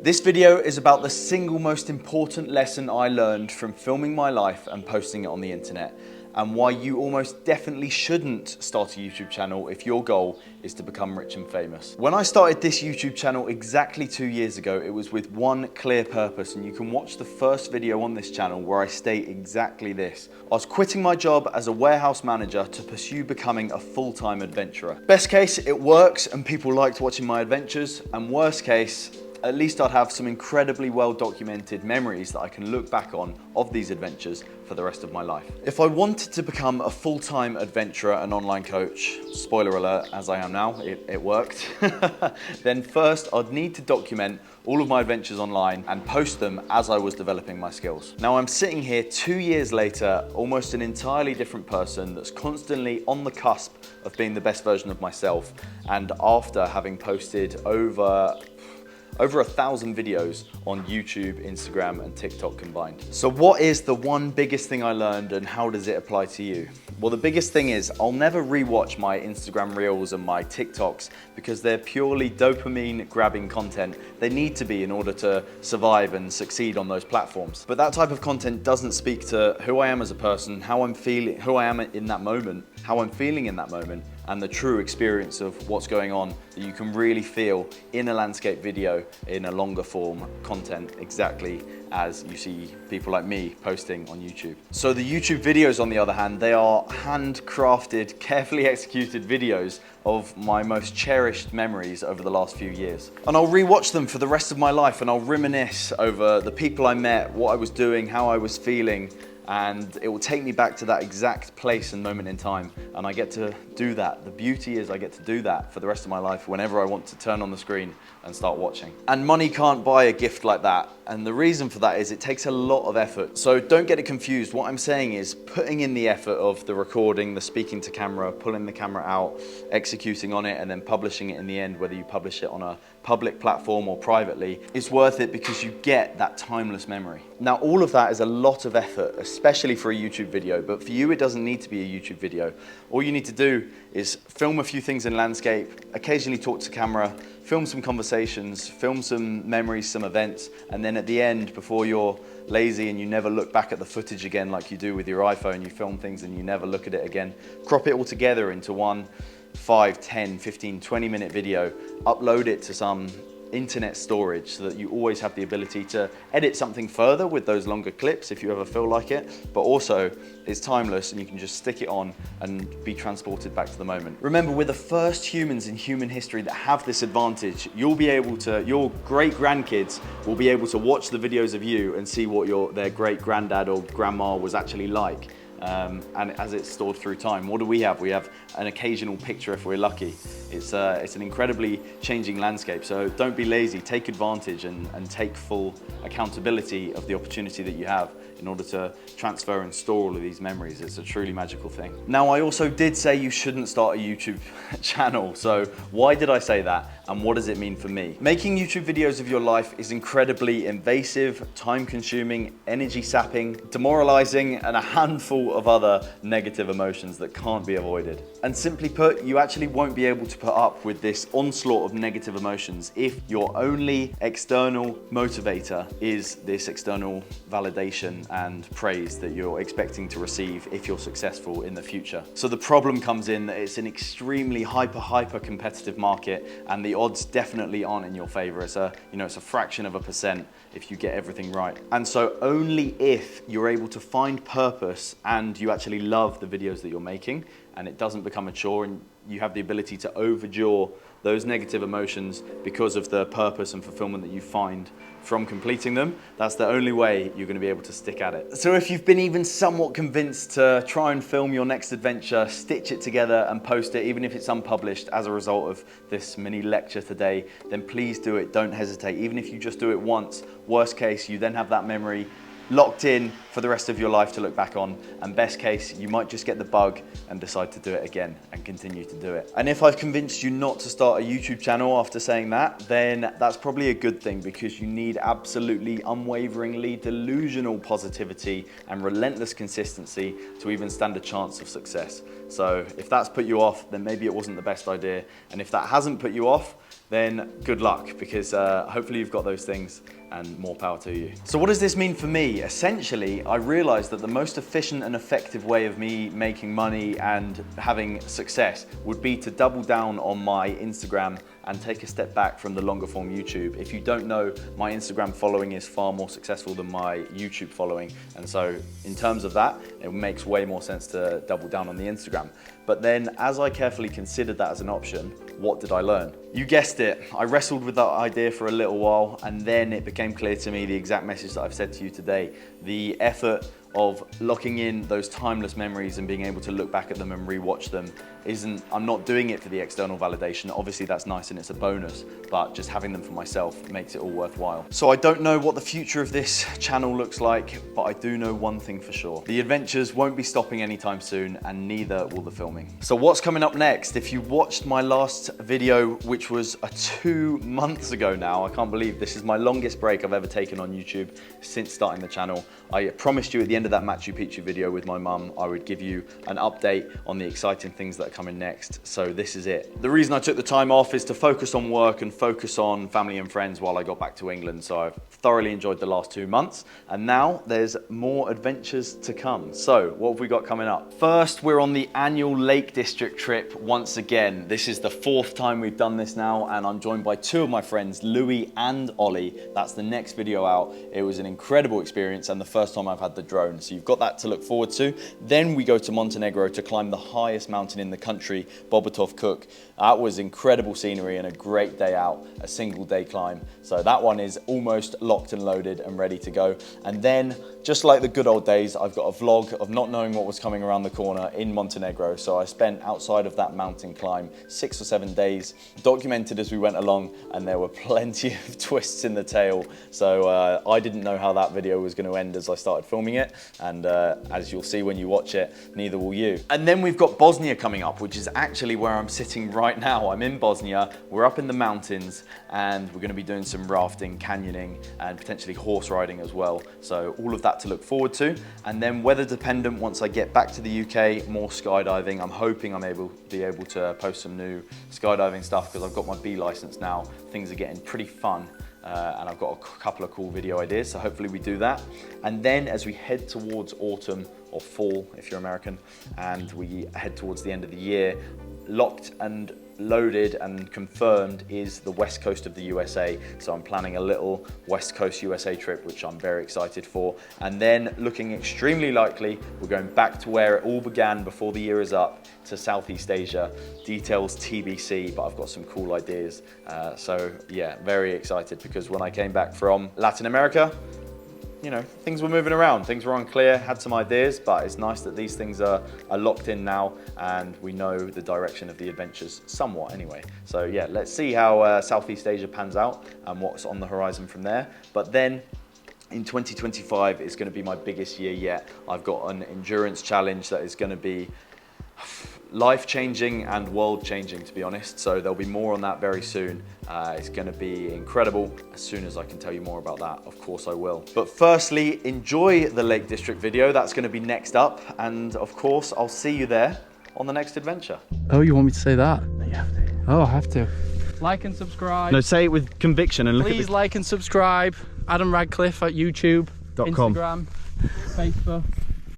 This video is about the single most important lesson I learned from filming my life and posting it on the internet, and why you almost definitely shouldn't start a YouTube channel if your goal is to become rich and famous. When I started this YouTube channel exactly 2 years ago, it was with one clear purpose, and you can watch the first video on this channel where I state exactly this. I was quitting my job as a warehouse manager to pursue becoming a full-time adventurer. Best case, it works and people liked watching my adventures, and worst case, at least I'd have some incredibly well-documented memories that I can look back on of these adventures for the rest of my life. If I wanted to become a full-time adventurer and online coach, spoiler alert, as I am now, it worked, then first I'd need to document all of my adventures online and post them as I was developing my skills. Now I'm sitting here 2 years later, almost an entirely different person that's constantly on the cusp of being the best version of myself, and after having posted over 1,000 videos on YouTube, Instagram, and TikTok combined. So what is the one biggest thing I learned, and how does it apply to you? Well, the biggest thing is I'll never rewatch my Instagram Reels and my TikToks because they're purely dopamine grabbing content. They need to be in order to survive and succeed on those platforms. But that type of content doesn't speak to who I am as a person, how I'm feeling, who I am in that moment, how I'm feeling in that moment, and the true experience of what's going on that you can really feel in a landscape video in a longer form content, exactly as you see people like me posting on YouTube. So the YouTube videos, on the other hand, they are handcrafted, carefully executed videos of my most cherished memories over the last few years. And I'll rewatch them for the rest of my life, and I'll reminisce over the people I met, what I was doing, how I was feeling, and it will take me back to that exact place and moment in time, and I get to do that. The beauty is I get to do that for the rest of my life whenever I want to turn on the screen and start watching. And money can't buy a gift like that, and the reason for that is it takes a lot of effort. So don't get it confused. What I'm saying is putting in the effort of the recording, the speaking to camera, pulling the camera out, executing on it, and then publishing it in the end, whether you publish it on a public platform or privately, is worth it because you get that timeless memory. Now, all of that is a lot of effort, especially for a YouTube video, but for you, it doesn't need to be a YouTube video. All you need to do is film a few things in landscape, occasionally talk to camera, film some conversations, film some memories, some events, and then at the end, before you're lazy and you never look back at the footage again like you do with your iPhone, you film things and you never look at it again, crop it all together into one 5, 10, 15, 20-minute video, upload it to some internet storage so that you always have the ability to edit something further with those longer clips if you ever feel like it, but also it's timeless and you can just stick it on and be transported back to the moment. Remember, we're the first humans in human history that have this advantage. You'll be able to, your great grandkids will be able to watch the videos of you and see what their great granddad or grandma was actually like. And as it's stored through time, what do we have? We have an occasional picture if we're lucky. It's an incredibly changing landscape, so don't be lazy, take advantage and take full accountability of the opportunity that you have in order to transfer and store all of these memories. It's a truly magical thing. Now, I also did say you shouldn't start a YouTube channel, so why did I say that, and what does it mean for me? Making YouTube videos of your life is incredibly invasive, time-consuming, energy-sapping, demoralizing, and a handful of other negative emotions that can't be avoided. And simply put, you actually won't be able to put up with this onslaught of negative emotions if your only external motivator is this external validation and praise that you're expecting to receive if you're successful in the future. So the problem comes in that it's an extremely hyper competitive market, and the odds definitely aren't in your favor. It's a fraction of a percent if you get everything right. And so only if you're able to find purpose and you actually love the videos that you're making, and it doesn't become a chore, and you have the ability to overdure those negative emotions because of the purpose and fulfillment that you find from completing them, that's the only way you're going to be able to stick at it. So if you've been even somewhat convinced to try and film your next adventure, stitch it together and post it, even if it's unpublished as a result of this mini lecture today, then please do it. Don't hesitate. Even if you just do it once, worst case, you then have that memory locked in for the rest of your life to look back on, and best case, you might just get the bug and decide to do it again and continue to do it. And if I've convinced you not to start a YouTube channel after saying that, then that's probably a good thing, because you need absolutely unwaveringly delusional positivity and relentless consistency to even stand a chance of success. So if that's put you off, then maybe it wasn't the best idea, and if that hasn't put you off, then good luck, because hopefully you've got those things, and more power to you. So what does this mean for me? Essentially, I realized that the most efficient and effective way of me making money and having success would be to double down on my Instagram and take a step back from the longer form YouTube. If you don't know, my Instagram following is far more successful than my YouTube following. And so in terms of that, it makes way more sense to double down on the Instagram. But then as I carefully considered that as an option, what did I learn? You guessed it, I wrestled with that idea for a little while, and then it became clear to me the exact message that I've said to you today. The effort of locking in those timeless memories and being able to look back at them and rewatch them I'm not doing it for the external validation. Obviously that's nice and it's a bonus, but just having them for myself makes it all worthwhile. So I don't know what the future of this channel looks like, but I do know one thing for sure. The adventures won't be stopping anytime soon, and neither will the filming. So what's coming up next? If you watched my last video, which was 2 months ago now, I can't believe this is my longest break I've ever taken on YouTube since starting the channel. I promised you at the end of that Machu Picchu video with my mum, I would give you an update on the exciting things that are coming next. So this is it. The reason I took the time off is to focus on work and focus on family and friends while I got back to England. So I've thoroughly enjoyed the last 2 months, and now there's more adventures to come. So what have we got coming up? First, we're on the annual Lake District trip once again. This is the 4th time we've done this now, and I'm joined by 2 of my friends, Louis and Ollie. That's the next video out. It was an incredible experience and the first time I've had the drone. So you've got that to look forward to. Then we go to Montenegro to climb the highest mountain in the country, Bobatov Kuk. That was incredible scenery and a great day out, a single day climb. So that one is almost locked and loaded and ready to go. And then, just like the good old days, I've got a vlog of not knowing what was coming around the corner in Montenegro. So I spent outside of that mountain climb 6 or 7 days, documented as we went along, and there were plenty of twists in the tail. So I didn't know how that video was going to end as I started filming it. And as you'll see when you watch it, neither will you. And then we've got Bosnia coming up, which is actually where I'm sitting right now. I'm in Bosnia, we're up in the mountains, and we're going to be doing some rafting, canyoning, and potentially horse riding as well. So all of that to look forward to. And then weather dependent, once I get back to the UK, more skydiving. I'm hoping I'm be able to post some new skydiving stuff because I've got my B license now. Things are getting pretty fun. And I've got a couple of cool video ideas, so hopefully we do that. And then as we head towards autumn, or fall if you're American, and we head towards the end of the year, locked and loaded and confirmed is the west coast of the USA. So I'm planning a little west coast USA trip, which I'm very excited for. And then looking extremely likely, we're going back to where it all began before the year is up, to Southeast Asia. Details TBC, but I've got some cool ideas. So yeah, very excited, because when I came back from Latin America, you know, things were moving around, things were unclear, had some ideas, but it's nice that these things are locked in now and we know the direction of the adventures somewhat anyway. So yeah, let's see how Southeast Asia pans out and what's on the horizon from there. But then in 2025 is going to be my biggest year yet. I've got an endurance challenge that is going to be life-changing and world-changing, to be honest. So there'll be more on that very soon. It's going to be incredible. As soon as I can tell you more about that, of course I will. But firstly, enjoy the Lake District video. That's going to be next up. And of course, I'll see you there on the next adventure. Oh, you want me to say that? You have to. Oh, I have to. Like and subscribe. No, say it with conviction and look Please like and subscribe. Adam Radcliffe at YouTube, .com. Instagram, Facebook.